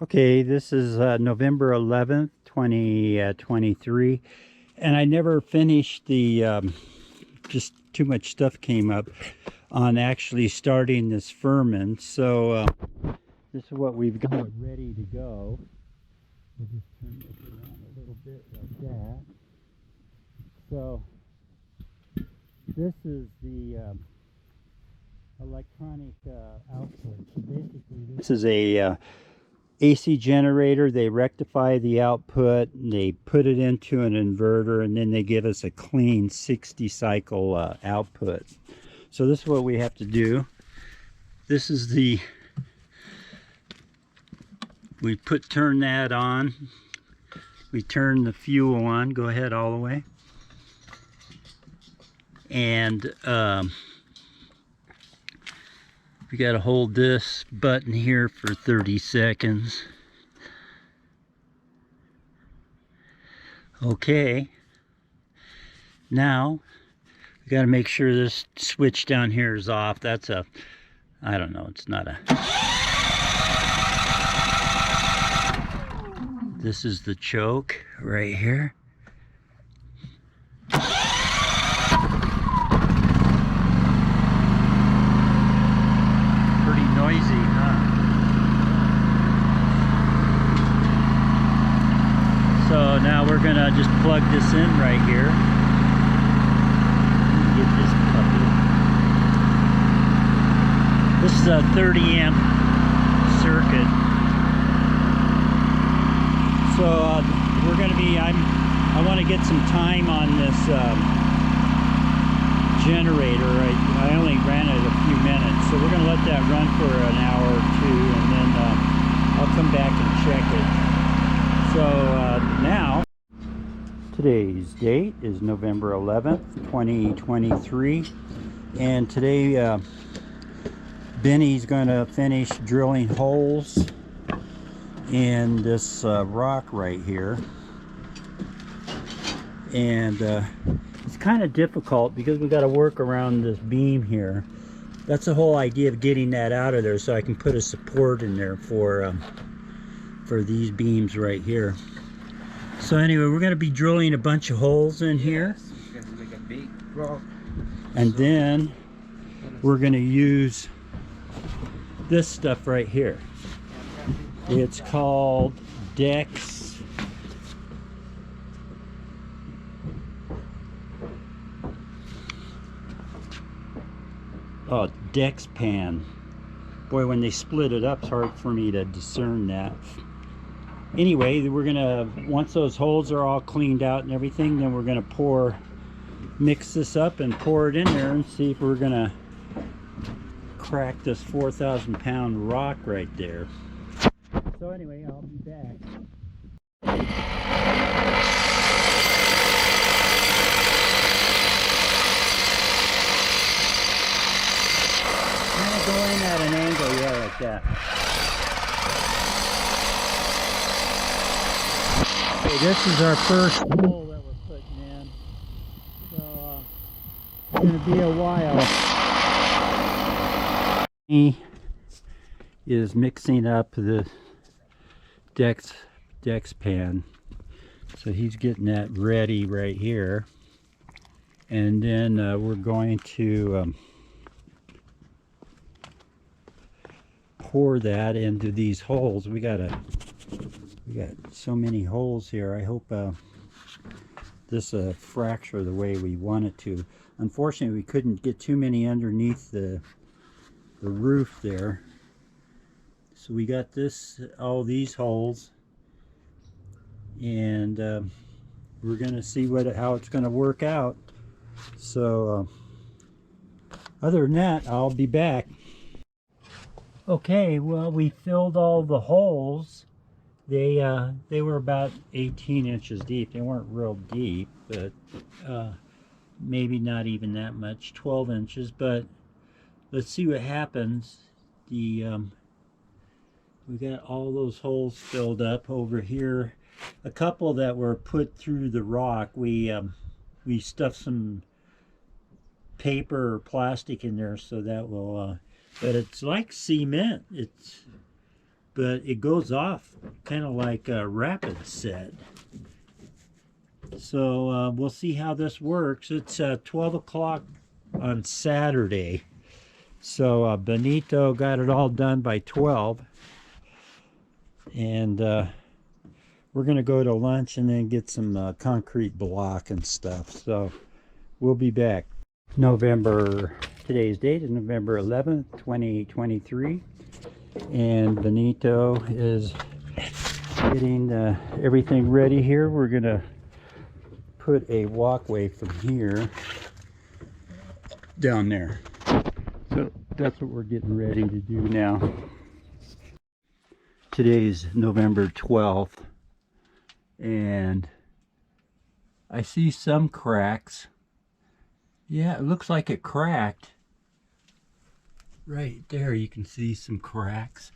Okay, this is November 11th, 2023, and I never finished the, just too much stuff came up on actually starting this ferment. So this is what we've got ready to go. We'll just turn this around a little bit like that. So this is the electronic output. So basically this is a AC generator. They rectify the output and they put it into an inverter, and then they give us a clean 60 cycle output. So this is what we have to do. This is the, we turn that on, we turn the fuel on, go ahead all the way, and we got to hold this button here for 30 seconds. Okay, now we got to make sure this switch down here is off. That's a, I don't know, it's not a, this is the choke right here. Pretty noisy, huh? So now we're gonna just plug this in right here. Get this puppy. This is a 30 amp circuit. So we're gonna be, I want to get some time on this generator. I only ran it a few minutes, so we're gonna let that run for an hour or two, and then I'll come back and check it. So now, today's date is November 11th, 2023, and today Benny's going to finish drilling holes in this rock right here. And it's kind of difficult because we got to work around this beam here. That's the whole idea of getting that out of there, so I can put a support in there for these beams right here. So anyway, we're going to be drilling a bunch of holes in here, and then we're going to use this stuff right here. It's called Dex. Oh, Dex pan. Boy, when they split it up, it's hard for me to discern that. Anyway, we're gonna, once those holes are all cleaned out and everything, then we're gonna mix this up and pour it in there and see if we're gonna crack this 4,000 pound rock right there. So anyway, I'll be back. Kind of go in at an angle, yeah, like that. Okay, this is our first hole that we're putting in, so it's going to be a while. He is mixing up the Dex pan, so he's getting that ready right here, and then we're going to pour that into these holes. We got so many holes here. I hope this fracture the way we want it to. Unfortunately, we couldn't get too many underneath the roof there. So we got all these holes, and we're gonna see how it's gonna work out. So other than that, I'll be back. Okay, well, we filled all the holes. They were about 18 inches deep. They weren't real deep, but maybe not even that much, 12 inches. But let's see what happens. We got all those holes filled up over here. A couple that were put through the rock, we stuffed some paper or plastic in there so that will but it's like cement. It's but it goes off kind of like a rapid set. So we'll see how this works. It's 12 o'clock on Saturday. So Benito got it all done by 12. And we're going to go to lunch and then get some concrete block and stuff. So we'll be back. Today's date is November 11th, 2023. And Benito is getting everything ready here. We're going to put a walkway from here down there. So that's what we're getting ready to do now. Today's November 12th, and I see some cracks. Yeah, it looks like it cracked. Right there you can see some cracks.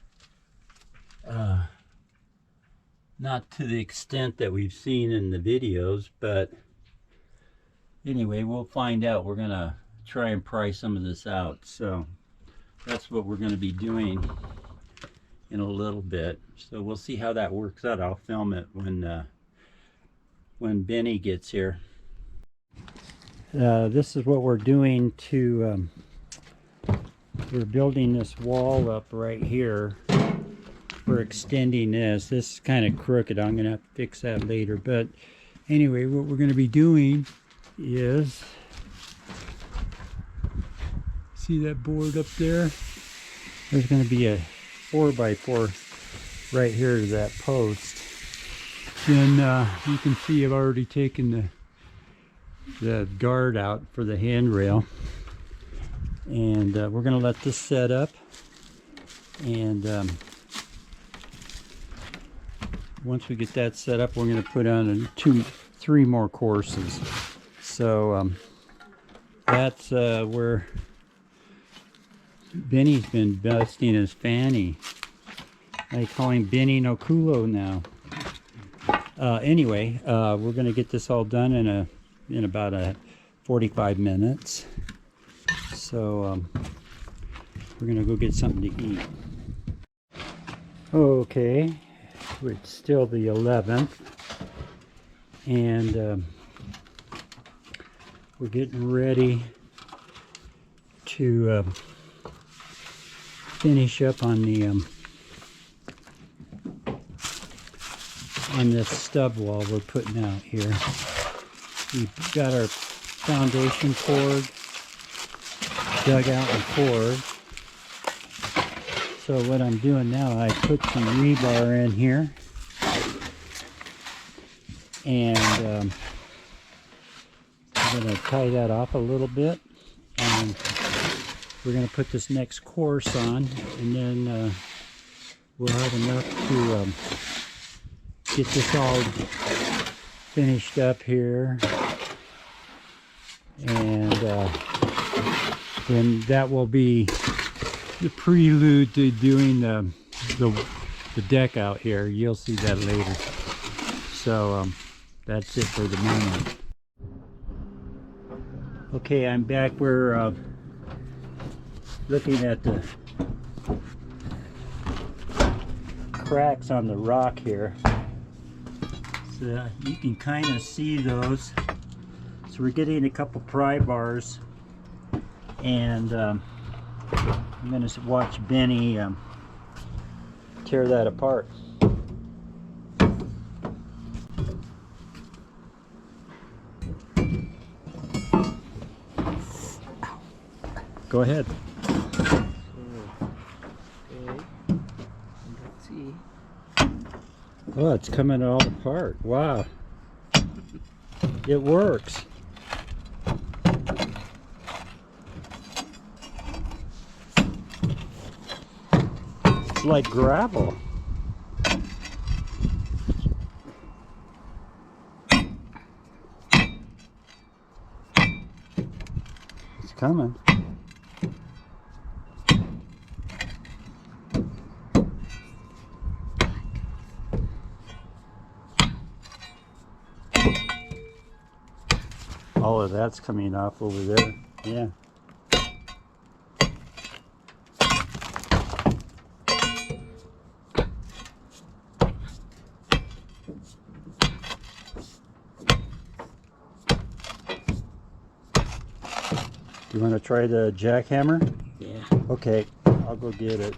Not to the extent that we've seen in the videos, but anyway, we'll find out. We're gonna try and pry some of this out. So that's what we're gonna be doing in a little bit. So we'll see how that works out. I'll film it when Benny gets here. This is what we're doing to we're building this wall up right here. We're extending this. This is kind of crooked. I'm gonna have to fix that later. But anyway, what we're gonna be doing is, see that board up there? There's gonna be a 4x4 right here to that post. Then you can see I've already taken the guard out for the handrail, and we're going to let this set up, and once we get that set up, we're going to put on 3 more courses. So that's where Benny's been busting his fanny. I call him Benny no culo now. Anyway, we're going to get this all done in about 45 minutes. So we're going to go get something to eat. Okay, it's still the 11th, and we're getting ready to finish up on the on this stub wall we're putting out here. We've got our foundation poured, dug out and poured. So what I'm doing now, I put some rebar in here, and I'm going to tie that off a little bit, and we're going to put this next course on, and then we'll have enough to get this all finished up here, and then that will be the prelude to doing the deck out here. You'll see that later. So that's it for the moment. Okay, I'm back. We're looking at the cracks on the rock here. So you can kind of see those. So we're getting a couple pry bars, and I'm going to watch Benny tear that apart. Go ahead. Okay, let's see. Oh, it's coming all apart. Wow. It works. It's like gravel. It's coming. All of that's coming off over there. Yeah. You want to try the jackhammer? Yeah. Okay, I'll go get it.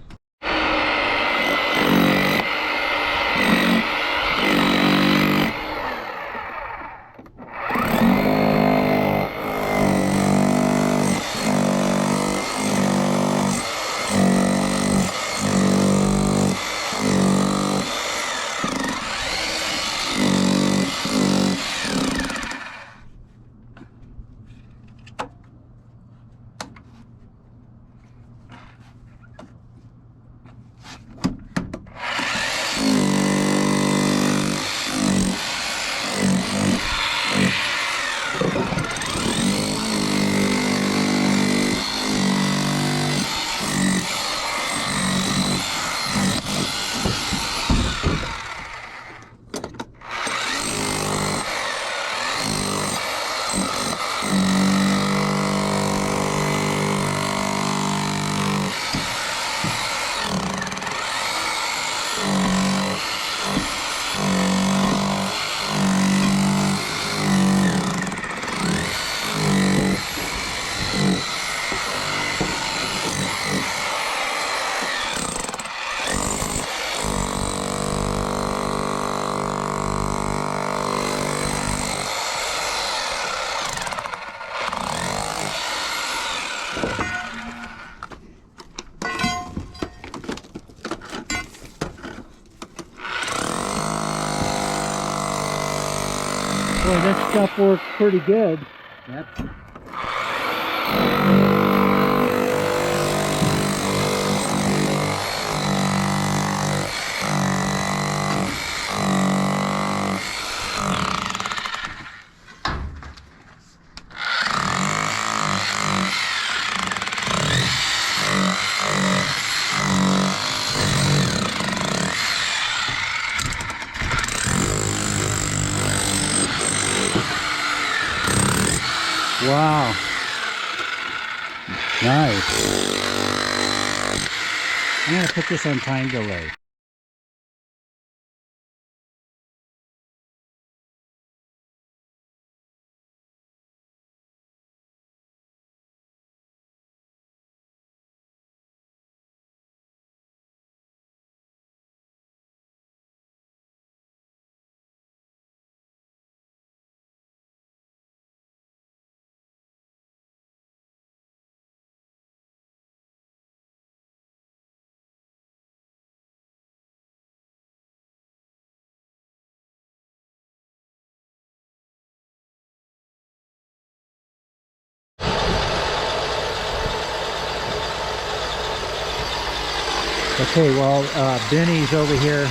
Boy, that stuff works pretty good. Yep. Wow. Nice. I'm going to put this on time delay. Okay, well, Benny's over here.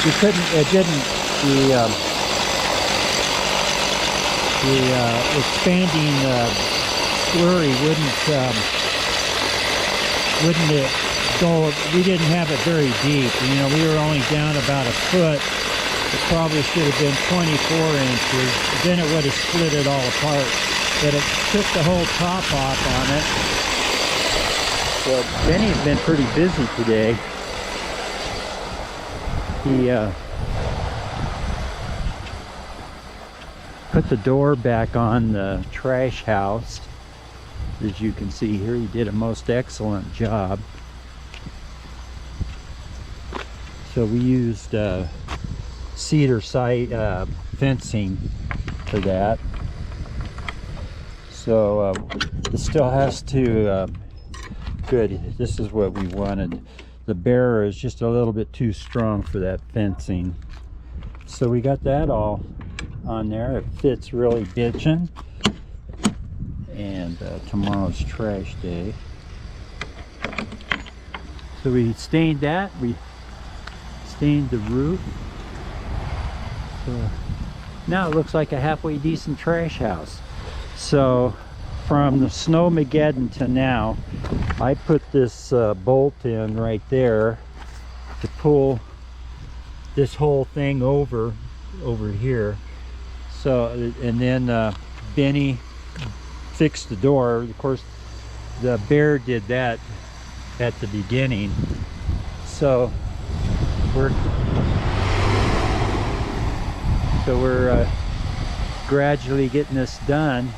He couldn't, it didn't, the expanding slurry wouldn't it go, we didn't have it very deep. You know, we were only down about a foot. It probably should have been 24 inches. Then it would have split it all apart. But it took the whole top off on it. Well, Benny's been pretty busy today. He put the door back on the trash house. As you can see here, he did a most excellent job. So we used cedar side fencing for that. So it still has to good. This is what we wanted. The bearer is just a little bit too strong for that fencing. So we got that all on there. It fits really bitchin'. And tomorrow's trash day. So we stained that. We stained the roof. So now it looks like a halfway decent trash house. So from the Snowmageddon to now, I put this bolt in right there to pull this whole thing over here. So, and then Benny fixed the door. Of course, the bear did that at the beginning. So we're gradually getting this done.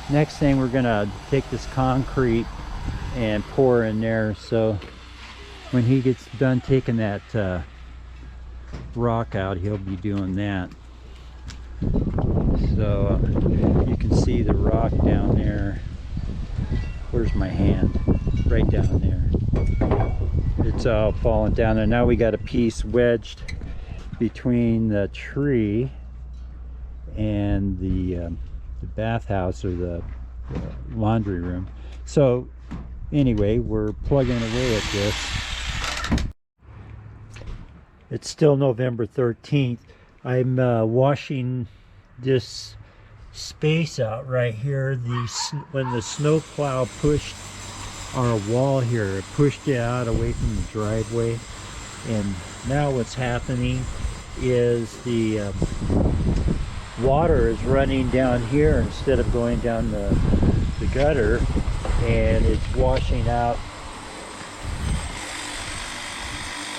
Next thing, we're gonna take this concrete and pour in there, so when he gets done taking that rock out, he'll be doing that. So you can see the rock down there. Where's my hand? Right down there. It's all falling down there. Now we got a piece wedged between the tree and the bathhouse, or the laundry room. So anyway, we're plugging away at this. It's still November 13th. I'm washing this space out right here. When the snow plow pushed our wall here, it pushed it out away from the driveway, and now what's happening is the water is running down here instead of going down the gutter, and it's washing out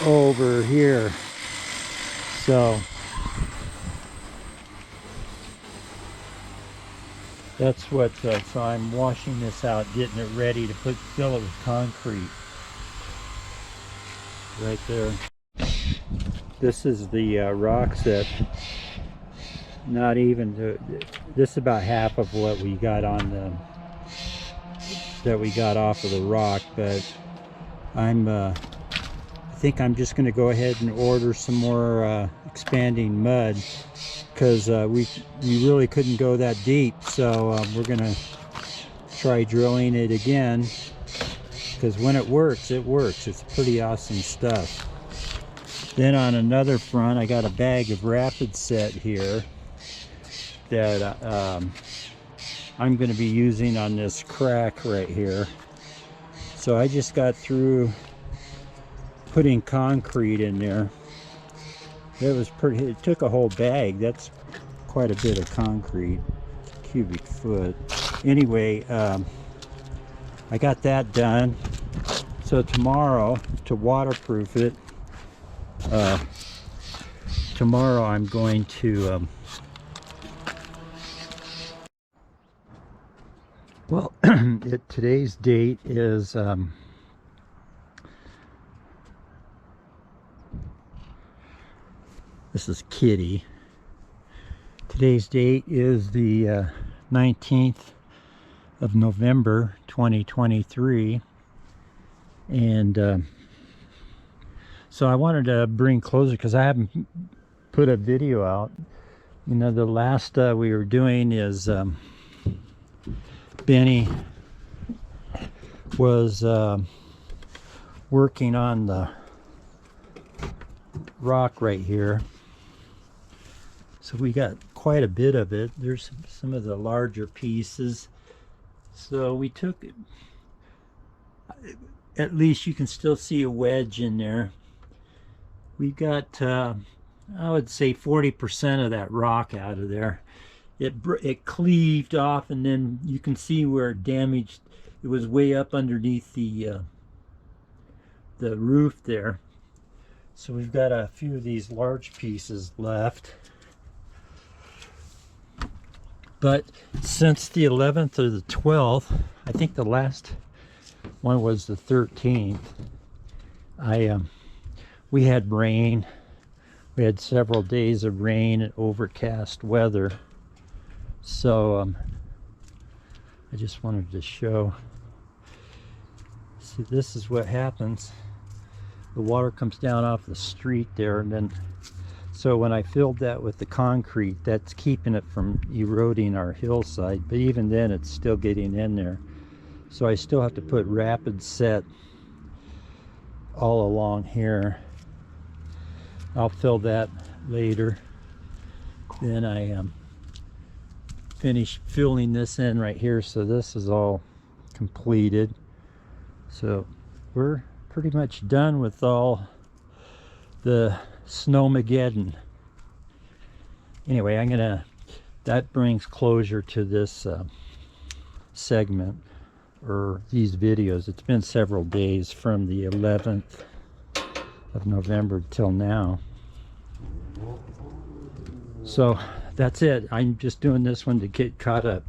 over here. So that's what, so I'm washing this out, getting it ready to fill it with concrete. Right there. This is the rock set. Not even, this is about half of what we got on the, that we got off of the rock, but I think I'm just going to go ahead and order some more expanding mud, because we really couldn't go that deep. So we're going to try drilling it again, because when it works, it works. It's pretty awesome stuff. Then on another front, I got a bag of rapid set here that I'm going to be using on this crack right here. So I just got through putting concrete in there. It was pretty, it took a whole bag. That's quite a bit of concrete, cubic foot. Anyway, I got that done. So tomorrow, to waterproof it, tomorrow I'm going to well, today's date is this is Kitty. Today's date is the 19th of November 2023, and so I wanted to bring closer, because I haven't put a video out. You know, the last we were doing is Benny was working on the rock right here. So we got quite a bit of it. There's some of the larger pieces. So we took, at least you can still see a wedge in there. We got, I would say 40% of that rock out of there. It cleaved off, and then you can see where it damaged. It was way up underneath the roof there. So we've got a few of these large pieces left. But since the 11th or the 12th, I think the last one was the 13th, we had rain. We had several days of rain and overcast weather. So I just wanted to show. See, this is what happens. The water comes down off the street there, and then so when I filled that with the concrete, that's keeping it from eroding our hillside, but even then it's still getting in there. So I still have to put rapid set all along here. I'll fill that later. Then I finish filling this in right here, so this is all completed. So we're pretty much done with all the Snowmageddon. Anyway, that brings closure to this segment, or these videos. It's been several days from the 11th of November till now. So that's it. I'm just doing this one to get caught up.